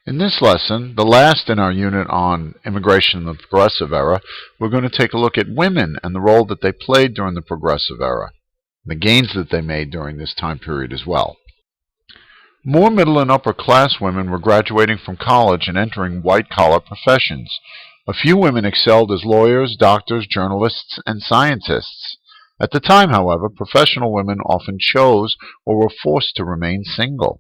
In this lesson, the last in our unit on immigration in the Progressive Era, we're going to take a look at women and the role that they played during the Progressive Era, the gains that they made during this time period as well. More middle and upper class women were graduating from college and entering white-collar professions. A few women excelled as lawyers, doctors, journalists, and scientists. At the time, however, professional women often chose or were forced to remain single.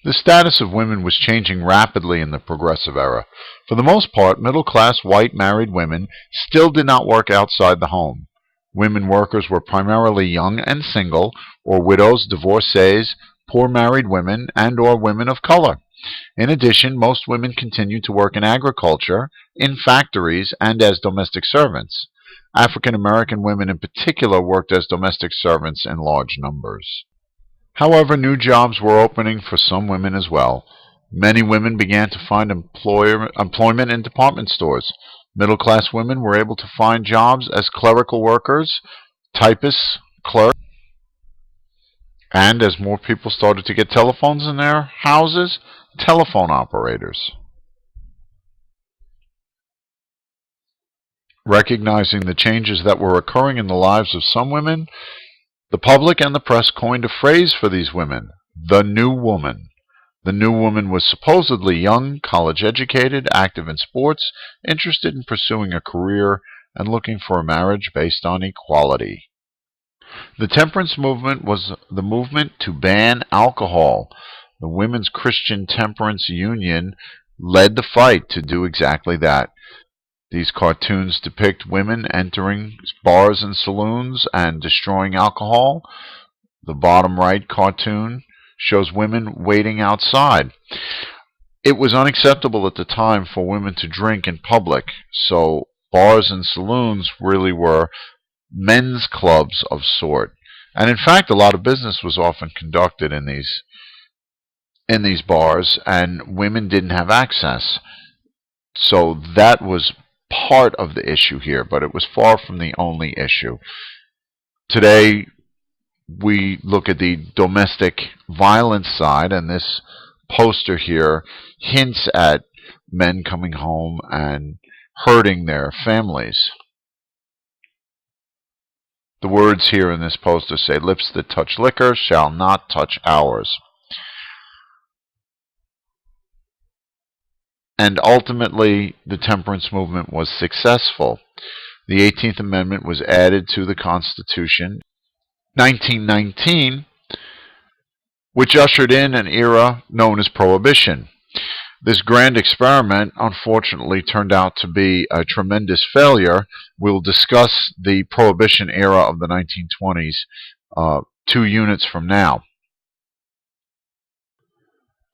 The status of women was changing rapidly in the Progressive Era. For the most part, middle-class white married women still did not work outside the home. Women workers were primarily young and single, or widows, divorcees, poor married women, and/or women of color. In addition, most women continued to work in agriculture, in factories, and as domestic servants. African American women in particular worked as domestic servants in large numbers. However, new jobs were opening for some women as well. Many women began to find employment in department stores. Middle-class women were able to find jobs as clerical workers, typists, clerks, and as more people started to get telephones in their houses, telephone operators. Recognizing the changes that were occurring in the lives of some women, the public and the press coined a phrase for these women: the new woman. The new woman was supposedly young, college-educated, active in sports, interested in pursuing a career, and looking for a marriage based on equality. The temperance movement was the movement to ban alcohol. The Women's Christian Temperance Union led the fight to do exactly that. These cartoons depict women entering bars and saloons and destroying alcohol. The bottom right cartoon shows women waiting outside. It was unacceptable at the time for women to drink in public, so bars and saloons really were men's clubs of sort. And in fact, a lot of business was often conducted in these bars, and women didn't have access. So that was part of the issue here, but it was far from the only issue. Today, we look at the domestic violence side, and this poster here hints at men coming home and hurting their families. The words here in this poster say, "Lips that touch liquor shall not touch ours." And ultimately, the temperance movement was successful. The 18th Amendment was added to the Constitution in 1919, which ushered in an era known as Prohibition. This grand experiment, unfortunately, turned out to be a tremendous failure. We'll discuss the Prohibition era of the 1920s 2 units from now.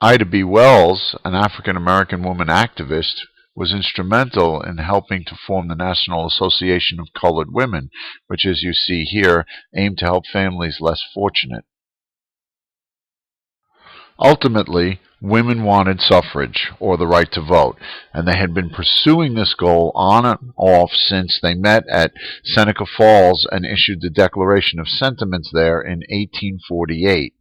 Ida B. Wells, an African-American woman activist, was instrumental in helping to form the National Association of Colored Women, which, as you see here, aimed to help families less fortunate. Ultimately, women wanted suffrage, or the right to vote, and they had been pursuing this goal on and off since they met at Seneca Falls and issued the Declaration of Sentiments there in 1848.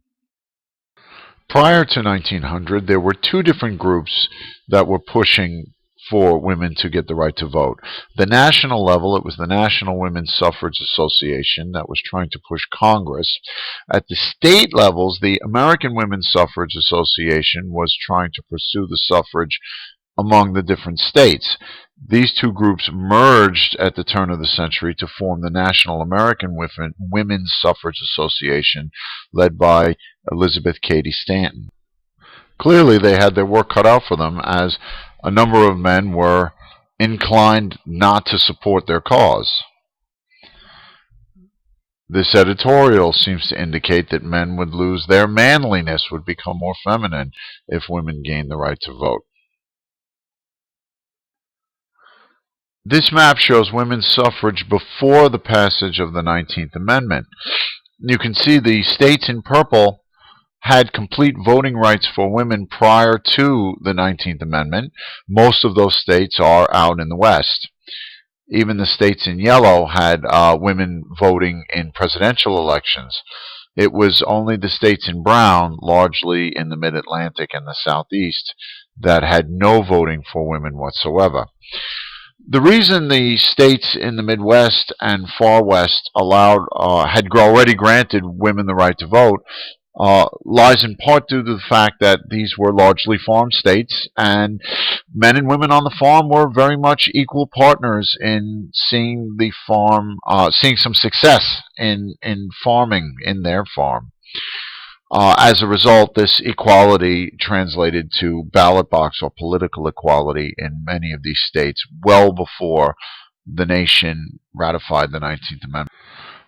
Prior to 1900, there were 2 different groups that were pushing for women to get the right to vote. The national level, it was the National Women's Suffrage Association that was trying to push Congress. At the state levels, the American Women's Suffrage Association was trying to pursue the suffrage among the different states. These 2 groups merged at the turn of the century to form the National American Women's Suffrage Association, led by Elizabeth Cady Stanton. Clearly, they had their work cut out for them, as a number of men were inclined not to support their cause. This editorial seems to indicate that men would lose their manliness, would become more feminine if women gained the right to vote. This map shows women's suffrage before the passage of the 19th Amendment. You can see the states in purple had complete voting rights for women prior to the 19th Amendment. Most of those states are out in the West. Even the states in yellow had women voting in presidential elections. It was only the states in brown, largely in the mid-Atlantic and the southeast, that had no voting for women whatsoever. The reason the states in the Midwest and Far West had already granted women the right to vote lies in part due to the fact that these were largely farm states, and men and women on the farm were very much equal partners in seeing some success in farming in their farm. As a result, this equality translated to ballot box or political equality in many of these states well before the nation ratified the 19th Amendment.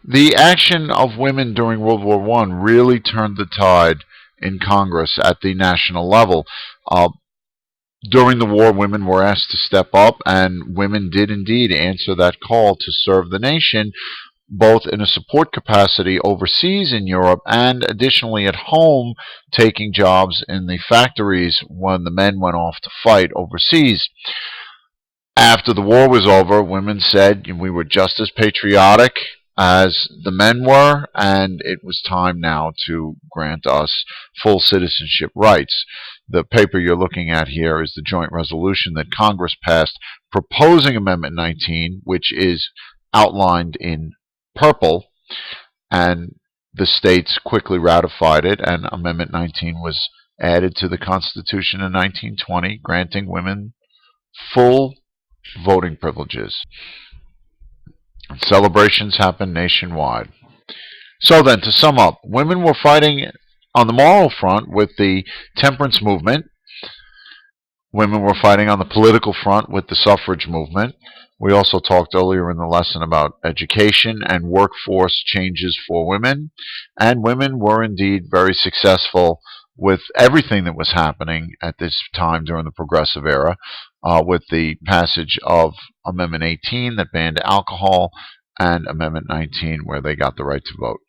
The action of women during World War I really turned the tide in Congress at the national level. During the war, women were asked to step up, and women did indeed answer that call to serve the nation, both in a support capacity overseas in Europe and additionally at home, taking jobs in the factories when the men went off to fight overseas. After the war was over, women said we were just as patriotic as the men were, and it was time now to grant us full citizenship rights. The paper you're looking at here is the joint resolution that Congress passed proposing Amendment 19, which is outlined in purple, and the states quickly ratified it, and Amendment 19 was added to the Constitution in 1920, granting women full voting privileges. And celebrations happened nationwide. So then, to sum up, women were fighting on the moral front with the temperance movement. Women were fighting on the political front with the suffrage movement. We also talked earlier in the lesson about education and workforce changes for women. And women were indeed very successful with everything that was happening at this time during the Progressive Era, with the passage of Amendment 18 that banned alcohol and Amendment 19 where they got the right to vote.